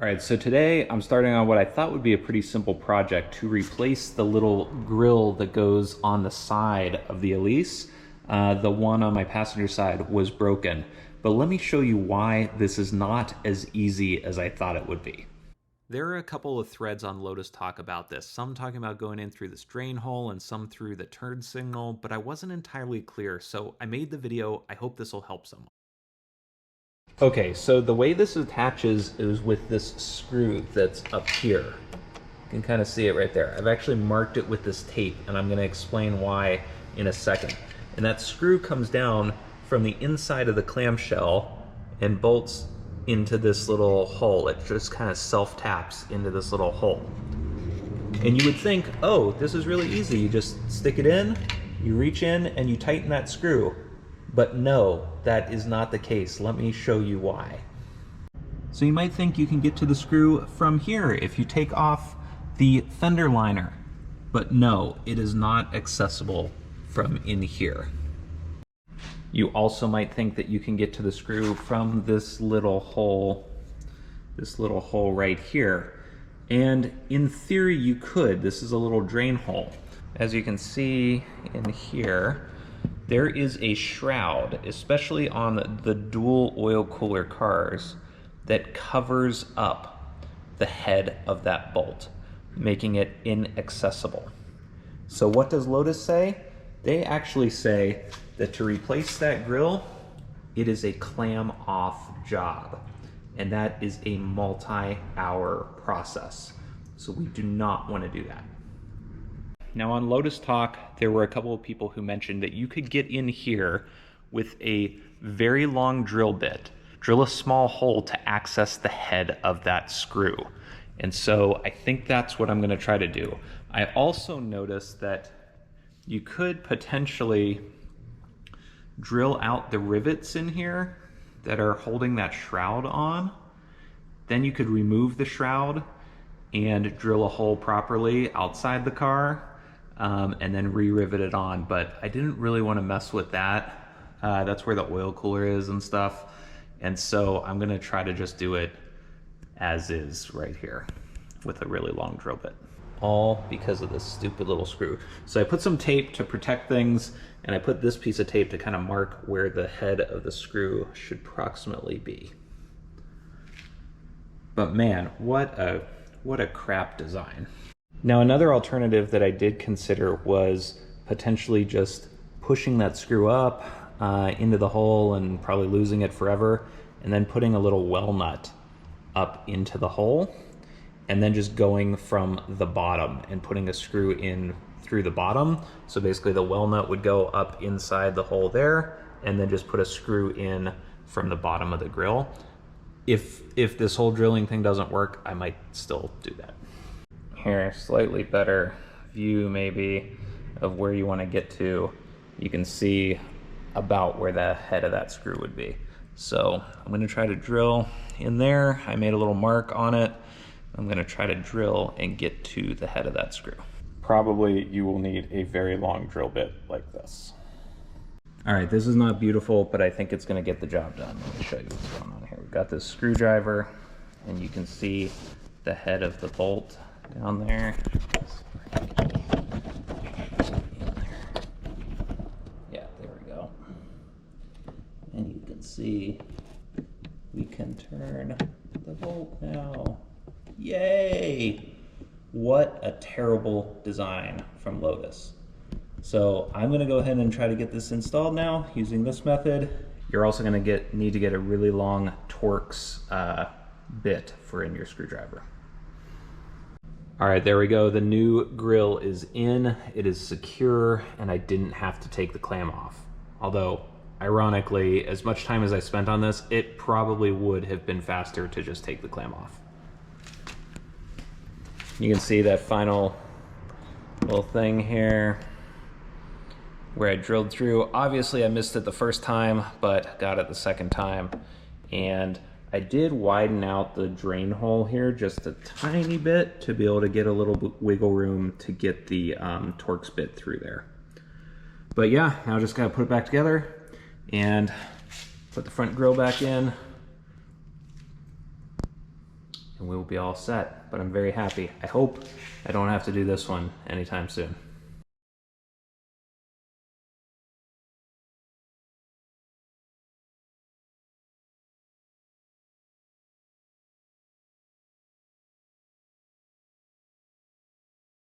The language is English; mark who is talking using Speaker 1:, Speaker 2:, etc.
Speaker 1: All right, so today I'm starting on what I thought would be a pretty simple project to replace the little grill that goes on the side of the Elise. The one on my passenger side was broken, but let me show you why this is not as easy as I thought it would be. There are a couple of threads on Lotustalk about this, some talking about going in through this drain hole and some through the turn signal, but I wasn't entirely clear, so I made the video. I hope this will help someone. Okay, so the way this attaches is with this screw that's up here. You can kind of see it right there. I've actually marked it with this tape, and I'm going to explain why in a second. And that screw comes down from the inside of the clamshell and bolts into this little hole. It just kind of self-taps into this little hole. And you would think, oh, this is really easy. You just stick it in, you reach in, and you tighten that screw. But no, that is not the case. Let me show you why. So you might think you can get to the screw from here if you take off the fender liner, but no, it is not accessible from in here. You also might think that you can get to the screw from this little hole right here. And in theory you could. This is a little drain hole. As you can see in here, there is a shroud, especially on the dual oil cooler cars, that covers up the head of that bolt, making it inaccessible. So what does Lotus say? They actually say that to replace that grill, it is a clam off job. And that is a multi-hour process. So we do not want to do that. Now on Lotustalk, there were a couple of people who mentioned that you could get in here with a very long drill bit, drill a small hole to access the head of that screw. And so I think that's what I'm going to try to do. I also noticed that you could potentially drill out the rivets in here that are holding that shroud on. Then you could remove the shroud and drill a hole properly outside the car. And then re-rivet it on, but I didn't really want to mess with that. That's where the oil cooler is and stuff. And so I'm gonna try to just do it as is right here with a really long drill bit. All because of this stupid little screw. So I put some tape to protect things, and I put this piece of tape to kind of mark where the head of the screw should approximately be. But man, what a crap design. Now another alternative that I did consider was potentially just pushing that screw up into the hole and probably losing it forever, and then putting a little well nut up into the hole, and then just going from the bottom and putting a screw in through the bottom. So basically the well nut would go up inside the hole there, and then just put a screw in from the bottom of the grill. If this whole drilling thing doesn't work, I might still do that. Here, slightly better view maybe of where you want to get to. You can see about where the head of that screw would be. So I'm going to try to drill in there. I made a little mark on it. I'm going to try to drill and get to the head of that screw. Probably you will need a very long drill bit like this. All right, this is not beautiful, but I think it's going to get the job done. Let me show you what's going on here. We've got this screwdriver, and you can see the head of the bolt down there. Yeah, there we go. And you can see we can turn the bolt now. Yay! What a terrible design from Lotus. So I'm going to go ahead and try to get this installed now using this method. You're also going to need to get a really long torx bit for in your screwdriver. All right, there we go. The new grill is in, it is secure, and I didn't have to take the clam off. Although, ironically, as much time as I spent on this, it probably would have been faster to just take the clam off. You can see that final little thing here where I drilled through. Obviously, I missed it the first time, but got it the second time. And I did widen out the drain hole here just a tiny bit to be able to get a little wiggle room to get the torx bit through there. But yeah, now I just gotta put it back together and put the front grill back in and we will be all set. But I'm very happy. I hope I don't have to do this one anytime soon.